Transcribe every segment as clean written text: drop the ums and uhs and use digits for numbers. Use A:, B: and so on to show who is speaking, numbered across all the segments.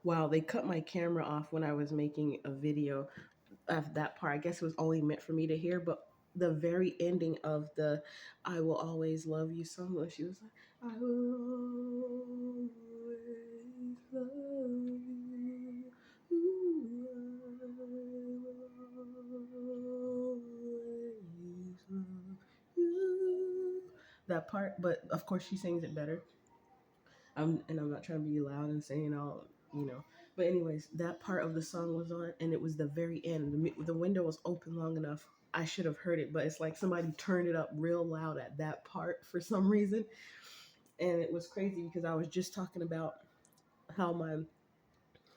A: Wow, they cut my camera off when I was making a video of that part. I guess it was only meant for me to hear, but the very ending of the "I will always love you" song, where she was like, "I will always love you. Ooh, I will always love you." That part, but of course she sings it better. I'm not trying to be loud and saying all, you know. But anyways, that part of the song was on, and it was the very end. The window was open long enough. I should have heard it, but it's like somebody turned it up real loud at that part for some reason, and it was crazy because I was just talking about how my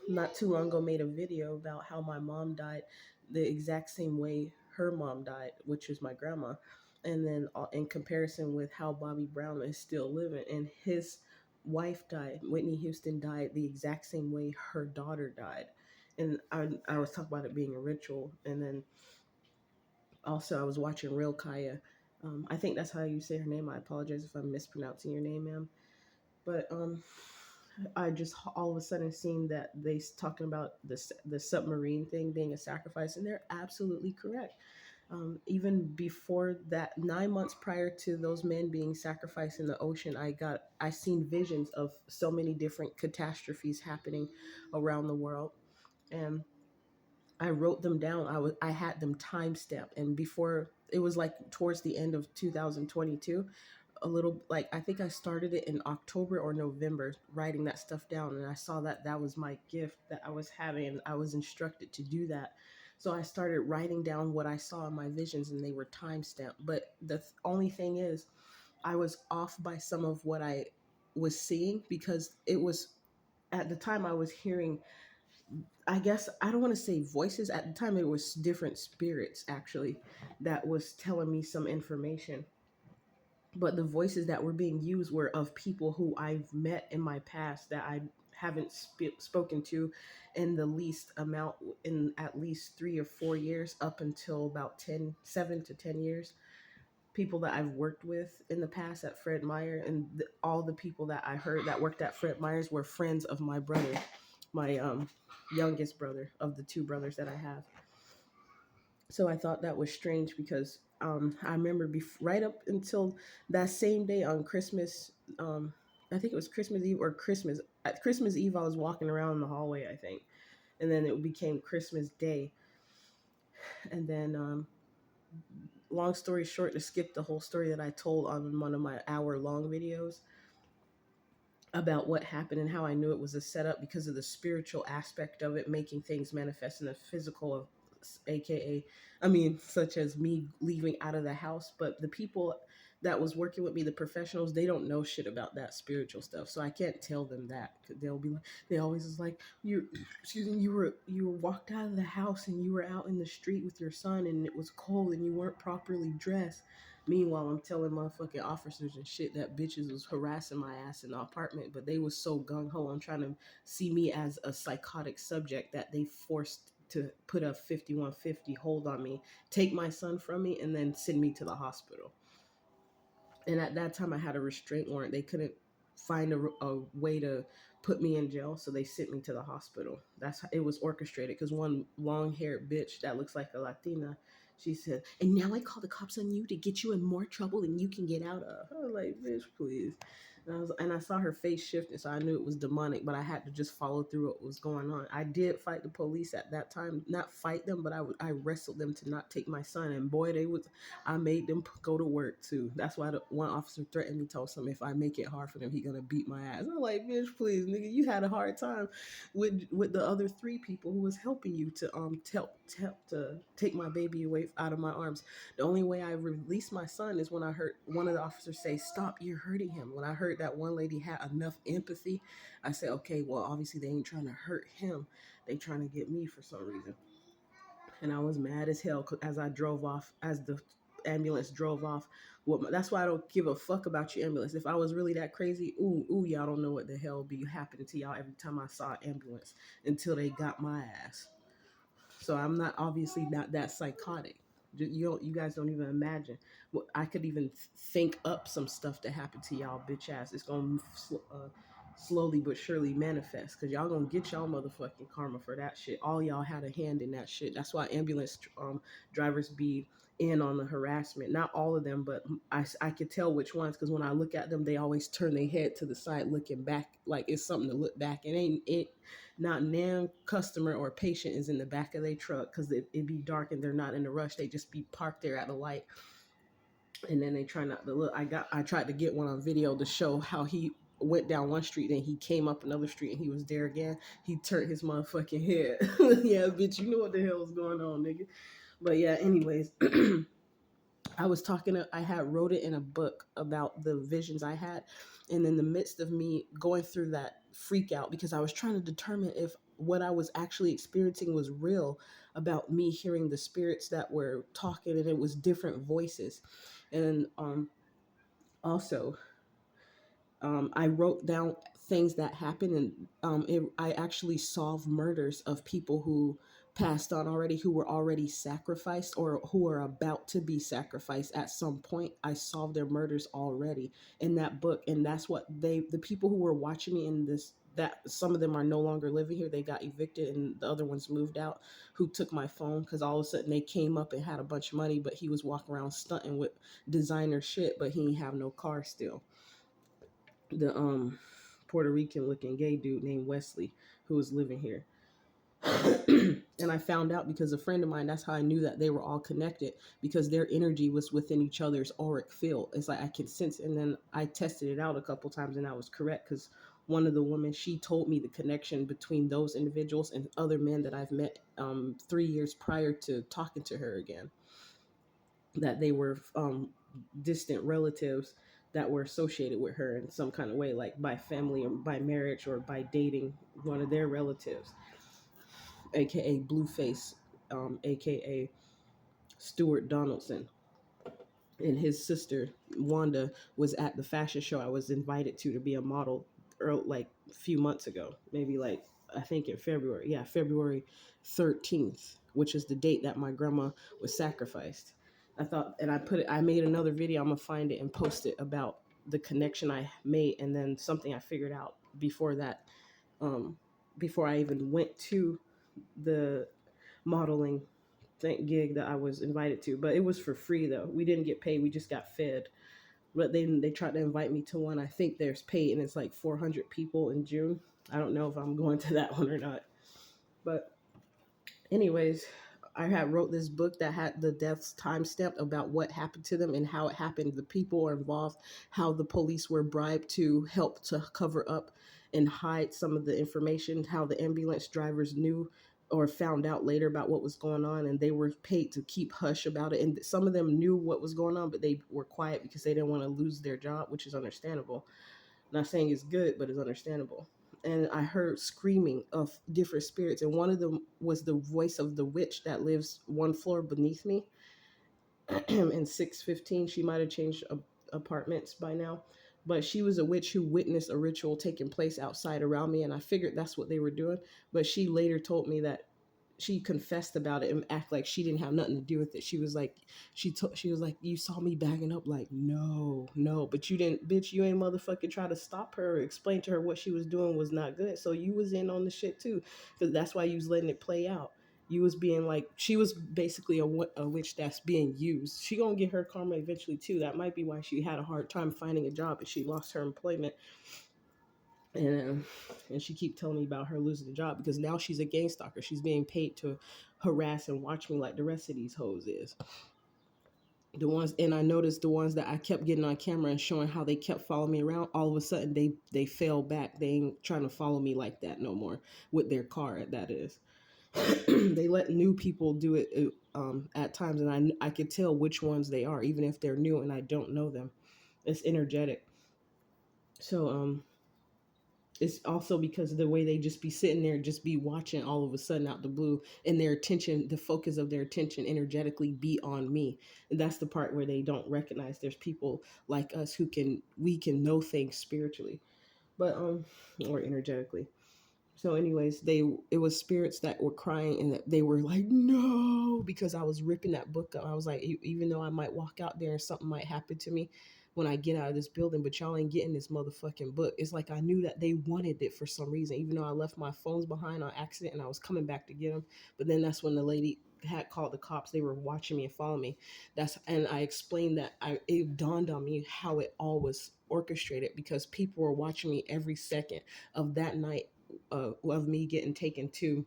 A: not too long ago made a video about how my mom died the exact same way her mom died, which was my grandma. And then in comparison with how Bobby Brown is still living, and his wife died, Whitney Houston died the exact same way her daughter died. And I was talking about it being a ritual. And then also I was watching Real Kaya. I think that's how you say her name. I apologize if I'm mispronouncing your name, ma'am. But I just all of a sudden seen that they talking about the submarine thing being a sacrifice, and they're absolutely correct. Even before that, 9 months prior to those men being sacrificed in the ocean, I seen visions of so many different catastrophes happening around the world, and I wrote them down. I had them time stamped, and before it was like towards the end of 2022, a little like I think I started it in October or November, writing that stuff down, and I saw that that was my gift that I was having, and I was instructed to do that. So I started writing down what I saw in my visions, and they were time stamped. But only thing is, I was off by some of what I was seeing because it was at the time I was hearing, I guess I don't want to say voices. At the time it was different spirits actually that was telling me some information, but the voices that were being used were of people who I've met in my past that I haven't spoken to in the least amount in at least 3 or 4 years, up until about 7 to 10 years. People that I've worked with in the past at Fred Meyer, and all the people that I heard that worked at Fred Meyer's were friends of my brother, my youngest brother of the two brothers that I have. So I thought that was strange because I remember right up until that same day on Christmas, I think it was Christmas Eve or Christmas. At Christmas Eve, I was walking around in the hallway, I think, and then it became Christmas Day. And then, long story short, to skip the whole story that I told on one of my hour-long videos about what happened and how I knew it was a setup because of the spiritual aspect of it, making things manifest in the physical of, aka, I mean, such as me leaving out of the house. But the people that was working with me, the professionals, they don't know shit about that spiritual stuff, so I can't tell them that. They'll be like, they always is like, you, excuse me, you were walked out of the house and you were out in the street with your son and it was cold and you weren't properly dressed. Meanwhile, I'm telling motherfucking officers and shit that bitches was harassing my ass in the apartment, but they was so gung ho on trying to see me as a psychotic subject that they forced to put a 5150 hold on me, take my son from me, and then send me to the hospital. And at that time, I had a restraint warrant. They couldn't find a way to put me in jail, so they sent me to the hospital. That's how it was orchestrated. Because one long-haired bitch that looks like a Latina, she said, "And now I call the cops on you to get you in more trouble than you can get out of." I was like, "Bitch, please." And I saw her face shifting, so I knew it was demonic. But I had to just follow through what was going on. I did fight the police at that time, not fight them, but I wrestled them to not take my son. And boy, they was I made them go to work too. That's why the one officer threatened me, told him if I make it hard for them, he gonna beat my ass. I'm like, bitch, please, nigga, you had a hard time with the other three people who was helping you to help to take my baby away out of my arms. The only way I released my son is when I heard one of the officers say, "Stop, you're hurting him." When I heard that one lady had enough empathy, I said, okay, well, obviously they ain't trying to hurt him. They trying to get me for some reason. And I was mad as hell as I drove off, as the ambulance drove off. That's why I don't give a fuck about your ambulance. If I was really that crazy, y'all don't know what the hell be happening to y'all every time I saw an ambulance until they got my ass. So I'm not obviously not that psychotic. You guys don't even imagine. I could even think up some stuff to happen to y'all bitch ass. It's gonna slowly but surely manifest, because y'all gonna get y'all motherfucking karma for that shit. All y'all had a hand in that shit. That's why ambulance drivers be in on the harassment. Not all of them, but I could tell which ones, because when I look at them, they always turn their head to the side looking back, like it's something to look back. It not nan customer or patient is in the back of their truck, because it be dark and they're not in a rush. They just be parked there at the light, and then they try not to look. I tried to get one on video to show how he went down one street and he came up another street and he was there again. He turned his motherfucking head. Yeah, bitch, you know what the hell is going on, nigga. But yeah, anyways, I had wrote it in a book about the visions I had. And in the midst of me going through that freak out, because I was trying to determine if what I was actually experiencing was real, about me hearing the spirits that were talking, and it was different voices. And also, I wrote down things that happened, and I actually solved murders of people who passed on already, who were already sacrificed or who are about to be sacrificed at some point. I solved their murders already in that book, and that's what the people who were watching me in this, that some of them are no longer living here. They got evicted, and the other ones moved out. Who took my phone, because all of a sudden they came up and had a bunch of money, but he was walking around stunting with designer shit, but he ain't have no car still. The Puerto Rican looking gay dude named Wesley, who was living here. And I found out because a friend of mine, that's how I knew that they were all connected, because their energy was within each other's auric field. It's like I can sense. And then I tested it out a couple times and I was correct, because one of the women, she told me the connection between those individuals and other men that I've met 3 years prior to talking to her again, that they were distant relatives that were associated with her in some kind of way, like by family or by marriage or by dating one of their relatives, aka Blueface, aka Stewart Donaldson. And his sister Wanda was at the fashion show I was invited to be a model, like a few months ago, maybe like I think in February. Yeah, February 13th, which is the date that my grandma was sacrificed. I thought, and I made another video. I'm gonna find it and post it about the connection I made, and then something I figured out before that, um, before I even went to the modeling gig that I was invited to. But it was for free though. We didn't get paid. We just got fed. But they tried to invite me to one. I think there's paid, and it's like 400 people in June. I don't know if I'm going to that one or not. But anyways, I had wrote this book that had the deaths timestamped about what happened to them and how it happened. The people were involved, how the police were bribed to help to cover up and hide some of the information, how the ambulance drivers knew or found out later about what was going on, and they were paid to keep hush about it. And some of them knew what was going on, but they were quiet because they didn't want to lose their job, which is understandable. Not saying it's good, but it's understandable. And I heard screaming of different spirits, and one of them was the voice of the witch that lives one floor beneath me. In 615, she might have changed apartments by now, but she was a witch who witnessed a ritual taking place outside around me, and I figured that's what they were doing. But she later told me that she confessed about it and act like she didn't have nothing to do with it. She was like, she was like, you saw me bagging up, like, no, no, but you didn't, bitch, you ain't motherfucking try to stop her or explain to her what she was doing was not good. So you was in on the shit too, because that's why you was letting it play out. You was being like, she was basically a witch that's being used. She gonna get her karma eventually too. That might be why she had a hard time finding a job and she lost her employment. And she keep telling me about her losing the job because now she's a gang stalker. She's being paid to harass and watch me like the rest of these hoes is. The ones, and I noticed the ones that I kept getting on camera and showing how they kept following me around, all of a sudden they fell back. They ain't trying to follow me like that no more with their car, that is. They let new people do it at times, and I could tell which ones they are, even if they're new and I don't know them. It's energetic. So it's also because of the way they just be sitting there, just be watching all of a sudden out the blue, and their attention, the focus of their attention energetically be on me. And that's the part where they don't recognize there's people like us we can know things spiritually, but or energetically. So anyways, it was spirits that were crying and that they were like, no, because I was ripping that book up. I was like, even though I might walk out there and something might happen to me, when I get out of this building, but y'all ain't getting this motherfucking book. It's like I knew that they wanted it for some reason, even though I left my phones behind on accident and I was coming back to get them. But then that's when the lady had called the cops. They were watching me and following me. And I explained that it dawned on me how it all was orchestrated because people were watching me every second of that night, of me getting taken to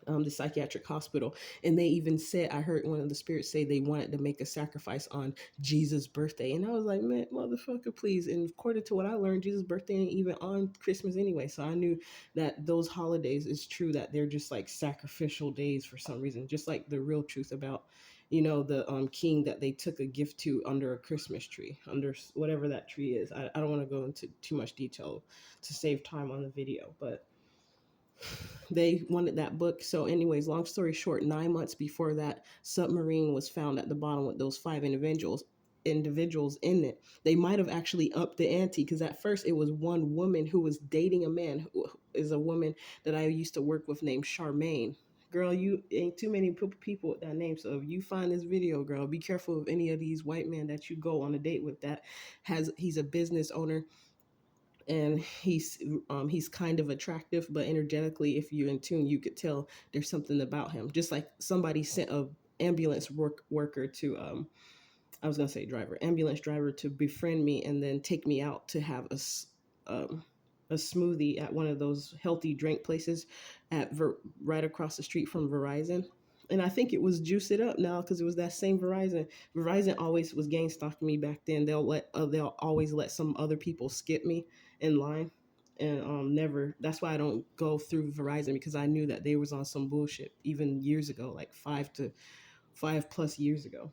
A: the psychiatric hospital. And they even said, I heard one of the spirits say they wanted to make a sacrifice on Jesus' birthday. And I was like, man, motherfucker, please. And according to what I learned, Jesus' birthday ain't even on Christmas anyway. So I knew that those holidays, is true that they're just like sacrificial days for some reason, just like the real truth about, the king that they took a gift to under a Christmas tree, under whatever that tree is. I don't want to go into too much detail to save time on the video, but they wanted that book. So, anyways, long story short, 9 months before that submarine was found at the bottom with those five individuals in it, they might have actually upped the ante because at first it was one woman who was dating a man who is a woman that I used to work with named Charmaine. Girl, you ain't too many people with that name. So if you find this video, girl, be careful of any of these white men that you go on a date with that he's a business owner, and he's kind of attractive, but energetically, if you're in tune, you could tell there's something about him. Just like somebody sent a ambulance worker to I was gonna say driver, ambulance driver, to befriend me and then take me out to have um, a smoothie at one of those healthy drink places right across the street from Verizon. And I think it was Juice It Up now because it was that same Verizon. Verizon always was gang stalking me back then. They'll always let some other people skip me in line, and never. That's why I don't go through Verizon because I knew that they was on some bullshit even years ago, like 5 plus years ago,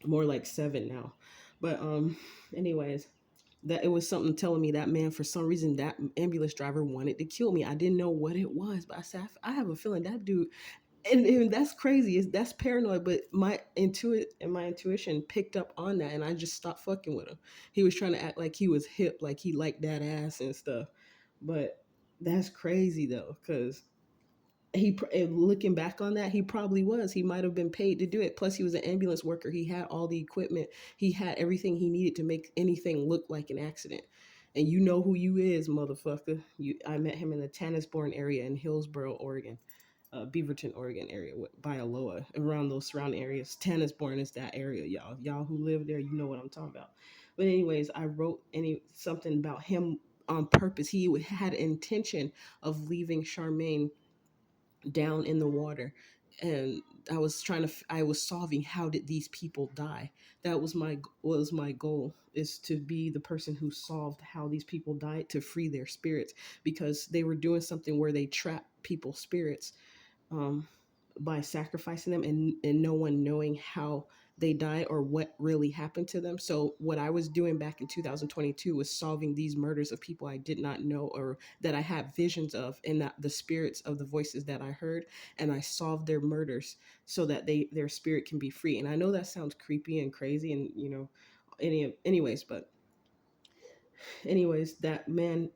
A: more like 7 now. But anyways, that it was something telling me that man, for some reason, that ambulance driver wanted to kill me. I didn't know what it was, but I said, I have a feeling that dude, and that's crazy. That's paranoid, but my intuition picked up on that, and I just stopped fucking with him. He was trying to act like he was hip, like he liked that ass and stuff. But that's crazy though, because looking back on that, he probably was. He might have been paid to do it. Plus, he was an ambulance worker. He had all the equipment. He had everything he needed to make anything look like an accident. And you know who you is, motherfucker. I met him in the Tannisborn area in Hillsboro, Oregon, Beaverton, Oregon area by Aloha, around those surrounding areas. Tannisborn is that area, y'all. Y'all who live there, you know what I'm talking about. But anyways, I wrote something about him on purpose. He had intention of leaving Charmaine down in the water, and I was solving how did these people die. That was my goal, is to be the person who solved how these people died, to free their spirits, because they were doing something where they trap people's spirits, um, by sacrificing them, and no one knowing how they died or what really happened to them. So what I was doing back in 2022 was solving these murders of people I did not know or that I had visions of, and that the spirits of the voices that I heard, and I solved their murders so that their spirit can be free. And I know that sounds creepy and crazy, and anyways, but anyways, that man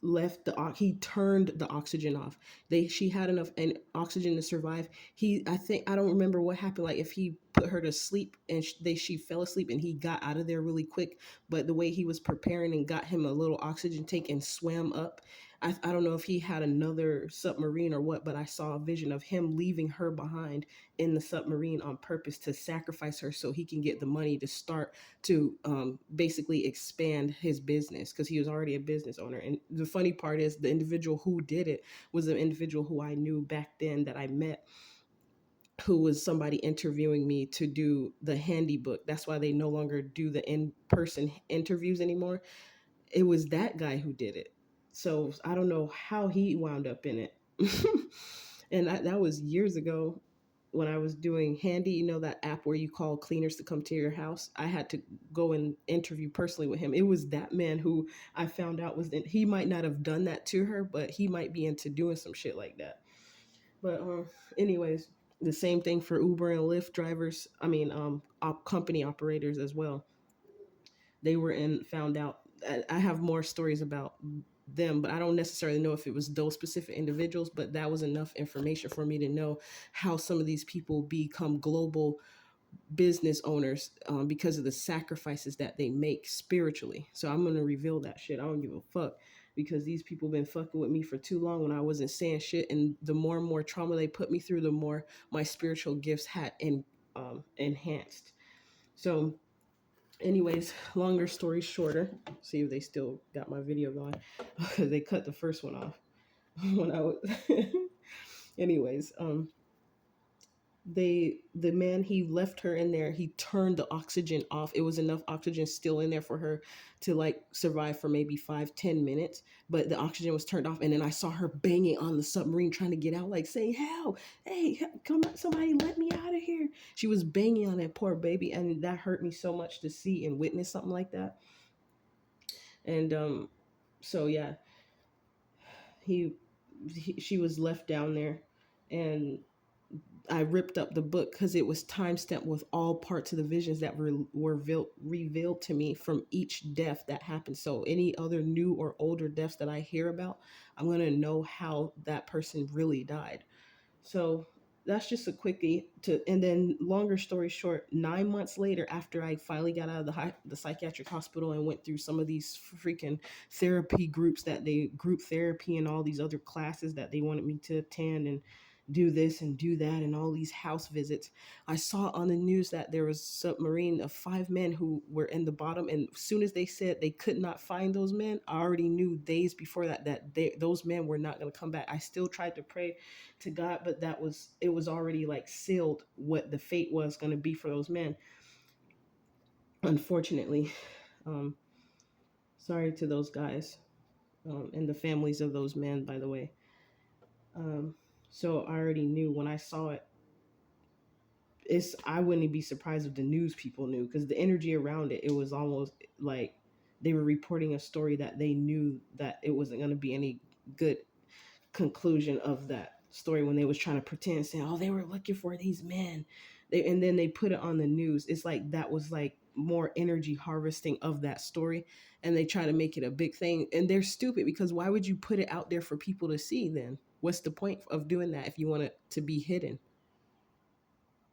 A: left he turned the oxygen off. She had enough oxygen to survive. I think, I don't remember what happened, like if he put her to sleep and she fell asleep and he got out of there really quick, but the way he was preparing and got him a little oxygen tank and swam up, I don't know if he had another submarine or what, but I saw a vision of him leaving her behind in the submarine on purpose to sacrifice her so he can get the money to start to basically expand his business, because he was already a business owner. And the funny part is, the individual who did it was an individual who I knew back then, that I met, who was somebody interviewing me to do the handy book. That's why they no longer do the in-person interviews anymore. It was that guy who did it. So I don't know how he wound up in it. And that was years ago when I was doing Handy, that app where you call cleaners to come to your house. I had to go and interview personally with him. It was that man who I found out he might not have done that to her, but he might be into doing some shit like that. But anyways, the same thing for Uber and Lyft drivers. I mean, company operators as well. They were found out. I have more stories about them, but I don't necessarily know if it was those specific individuals, but that was enough information for me to know how some of these people become global business owners, because of the sacrifices that they make spiritually. So I'm gonna reveal that shit. I don't give a fuck, because these people been fucking with me for too long when I wasn't saying shit, and the more and more trauma they put me through, the more my spiritual gifts had enhanced. So, anyways, longer story shorter. See if they still got my video going, because they cut the first one off when I was. Anyways, the man, he left her in there, he turned the oxygen off. It was enough oxygen still in there for her to like survive for maybe 5-10 minutes, but the oxygen was turned off. And then I saw her banging on the submarine trying to get out, like saying, "Help, hey, come on, somebody let me out of here." She was banging on that poor baby, and that hurt me so much to see and witness something like that. And so yeah, he, she was left down there. And I ripped up the book because it was time stamped with all parts of the visions that were revealed to me from each death that happened. So any other new or older deaths that I hear about, I'm going to know how that person really died. So that's just a quickie to, and then longer story short, 9 months later, after I finally got out of the psychiatric hospital and went through some of these freaking therapy groups, that they group therapy and all these other classes that they wanted me to attend, and do this and do that and all these house visits, I saw on the news that there was a submarine of 5 men who were in the bottom. And as soon as they said they could not find those men, I already knew days before that those men were not going to come back. I still tried to pray to God, but it was already like sealed what the fate was going to be for those men. Unfortunately, um, sorry to those guys, and the families of those men, by the way. Um, so I already knew when I saw it. I wouldn't be surprised if the news people knew, because the energy around it, it was almost like they were reporting a story that they knew that it wasn't going to be any good conclusion of that story, when they was trying to pretend, saying, "Oh, they were looking for these men," and then they put it on the news. It's like that was like more energy harvesting of that story, and they try to make it a big thing. And they're stupid, because why would you put it out there for people to see? Then what's the point of doing that if you want it to be hidden?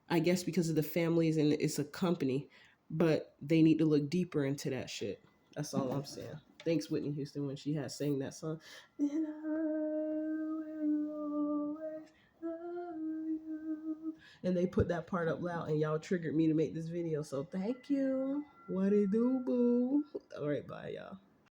A: I guess because of the families and it's a company, but they need to look deeper into that shit. That's all I'm saying. Thanks, Whitney Houston, when she had sang that song. And I will always love you. And they put that part up loud, and y'all triggered me to make this video. So thank you. What it do, boo? All right, bye, y'all.